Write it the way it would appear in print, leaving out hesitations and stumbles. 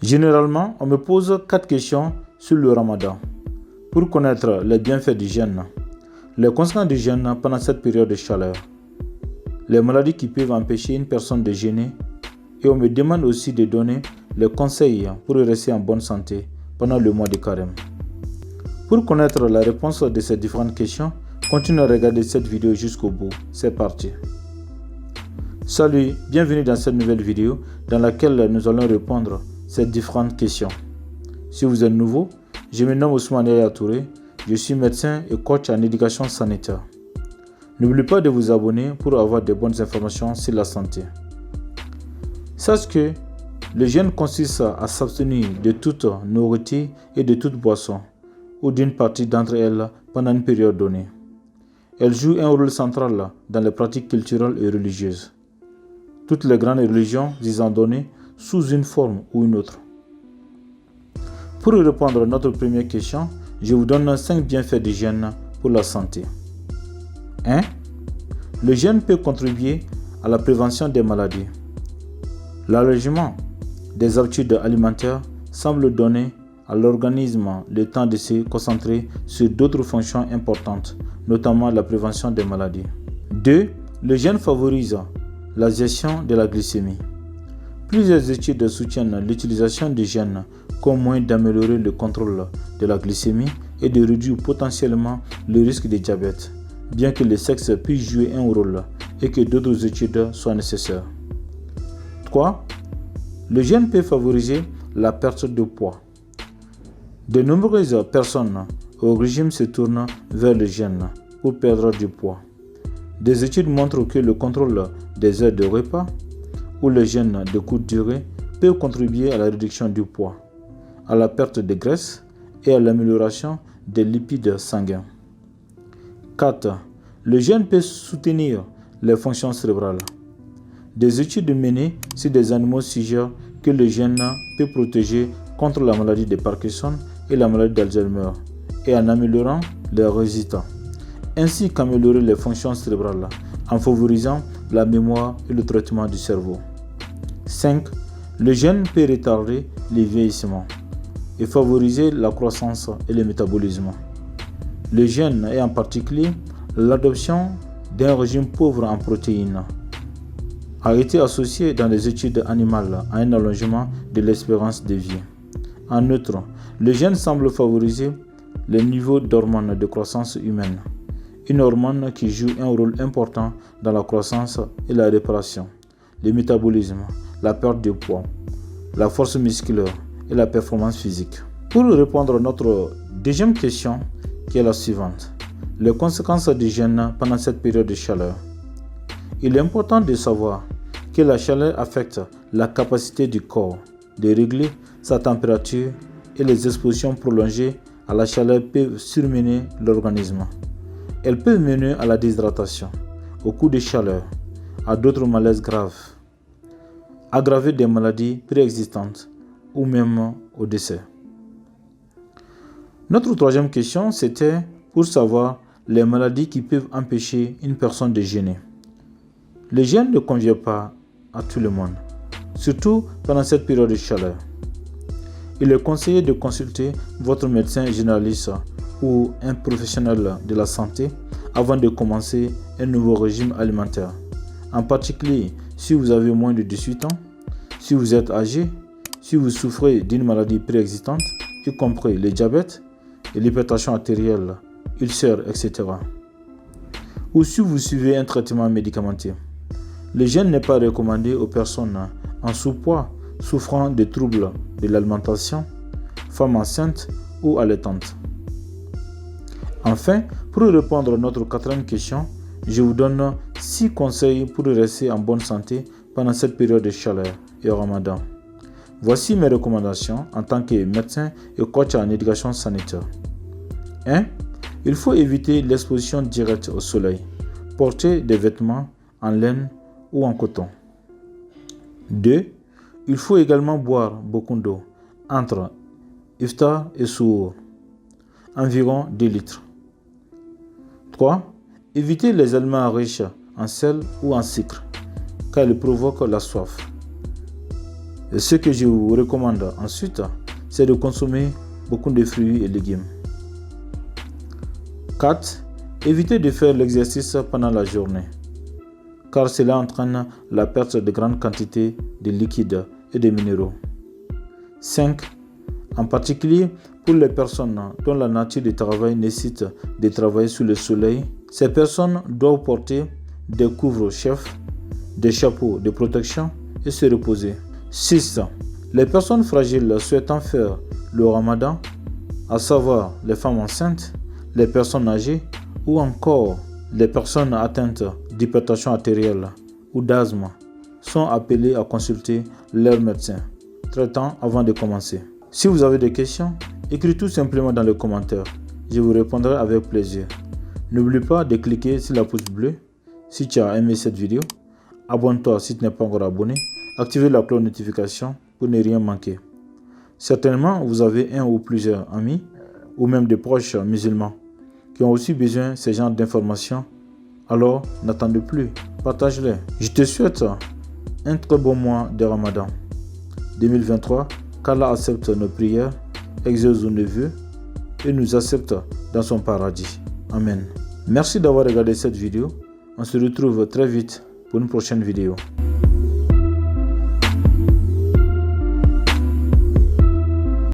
Généralement, on me pose 4 questions sur le ramadan pour connaître les bienfaits du jeûne, les conséquences du jeûne pendant cette période de chaleur, les maladies qui peuvent empêcher une personne de jeûner, et on me demande aussi de donner les conseils pour rester en bonne santé pendant le mois de carême. Pour connaître la réponse de ces différentes questions, continuez à regarder cette vidéo jusqu'au bout. C'est parti. Salut, bienvenue dans cette nouvelle vidéo dans laquelle nous allons répondre à ces différentes questions. Si vous êtes nouveau, je me nomme Ousmane Yaya Touré, je suis médecin et coach en éducation sanitaire. N'oubliez pas de vous abonner pour avoir de bonnes informations sur la santé. Sache que le jeûne consiste à s'abstenir de toute nourriture et de toute boisson, ou d'une partie d'entre elles pendant une période donnée. Elle joue un rôle central dans les pratiques culturelles et religieuses. Toutes les grandes religions y ont donné sous une forme ou une autre. Pour répondre à notre première question, je vous donne 5 bienfaits du jeûne pour la santé. 1. Le jeûne peut contribuer à la prévention des maladies. L'allègement des habitudes alimentaires semble donner à l'organisme le temps de se concentrer sur d'autres fonctions importantes, notamment la prévention des maladies. 2. Le jeûne favorise la gestion de la glycémie. Plusieurs études soutiennent l'utilisation du jeûne comme moyen d'améliorer le contrôle de la glycémie et de réduire potentiellement le risque de diabète, bien que le sexe puisse jouer un rôle et que d'autres études soient nécessaires. 3. Le jeûne peut favoriser la perte de poids. De nombreuses personnes au régime se tournent vers le jeûne pour perdre du poids. Des études montrent que le contrôle des heures de repas ou le jeûne de courte durée peut contribuer à la réduction du poids, à la perte de graisse et à l'amélioration des lipides sanguins. 4. Le jeûne peut soutenir les fonctions cérébrales. Des études menées sur des animaux suggèrent que le jeûne peut protéger contre la maladie de Parkinson et la maladie d'Alzheimer et en améliorant leurs résultats, ainsi qu'améliorer les fonctions cérébrales en favorisant la mémoire et le traitement du cerveau. 5. Le jeûne peut retarder le vieillissement et favoriser la croissance et le métabolisme. Le jeûne et en particulier l'adoption d'un régime pauvre en protéines a été associé dans les études animales à un allongement de l'espérance de vie. En outre, le jeûne semble favoriser les niveaux d'hormones de croissance humaine, une hormone qui joue un rôle important dans la croissance et la réparation, le métabolisme, la perte de poids, la force musculaire et la performance physique. Pour répondre à notre deuxième question, qui est la suivante, les conséquences du jeûne pendant cette période de chaleur. Il est important de savoir que la chaleur affecte la capacité du corps de régler sa température et les expositions prolongées à la chaleur peuvent surmener l'organisme. Elles peuvent mener à la déshydratation, aux coups de chaleur, à d'autres malaises graves, aggraver des maladies préexistantes ou même au décès. Notre troisième question, c'était pour savoir les maladies qui peuvent empêcher une personne de jeûner. Le jeûne ne convient pas à tout le monde, surtout pendant cette période de chaleur. Il est conseillé de consulter votre médecin généraliste ou un professionnel de la santé avant de commencer un nouveau régime alimentaire. En particulier, si vous avez moins de 18 ans, si vous êtes âgé, si vous souffrez d'une maladie préexistante, y compris le diabète et l'hypertension artérielle, ulcères, etc. Ou si vous suivez un traitement médicamenteux. Le jeûne n'est pas recommandé aux personnes en sous-poids, souffrant de troubles de l'alimentation, femmes enceintes ou allaitantes. Enfin, pour répondre à notre quatrième question, je vous donne 6 conseils pour rester en bonne santé pendant cette période de chaleur et au Ramadan. Voici mes recommandations en tant que médecin et coach en éducation sanitaire. 1. Il faut éviter l'exposition directe au soleil. Porter des vêtements en laine ou en coton. 2. Il faut également boire beaucoup d'eau entre iftar et suhoor, environ 2 litres. 3. Éviter les aliments riches en sel ou en sucre, car ils provoquent la soif. Et ce que je vous recommande ensuite, c'est de consommer beaucoup de fruits et légumes. 4. Évitez de faire l'exercice pendant la journée, car cela entraîne la perte de grandes quantités de liquides et de minéraux. 5. En particulier pour les personnes dont la nature de travail nécessite de travailler sous le soleil, ces personnes doivent porter des couvre-chefs, des chapeaux de protection et se reposer. 6. Les personnes fragiles souhaitant faire le ramadan, à savoir les femmes enceintes, les personnes âgées ou encore les personnes atteintes d'hypertension artérielle ou d'asthme, sont appelées à consulter leur médecin traitant avant de commencer. Si vous avez des questions, écrivez tout simplement dans les commentaires. Je vous répondrai avec plaisir. N'oublie pas de cliquer sur la pouce bleue si tu as aimé cette vidéo. Abonne-toi si tu n'es pas encore abonné. Activez la cloche de notification pour ne rien manquer. Certainement, vous avez un ou plusieurs amis ou même des proches musulmans qui ont aussi besoin de ce genre d'informations. Alors, n'attendez plus, partage-les. Je te souhaite un très bon mois de Ramadan 2023, qu'Allah accepte nos prières, exauce nos vœux et nous accepte dans son paradis. Amen. Merci d'avoir regardé cette vidéo. On se retrouve très vite pour une prochaine vidéo.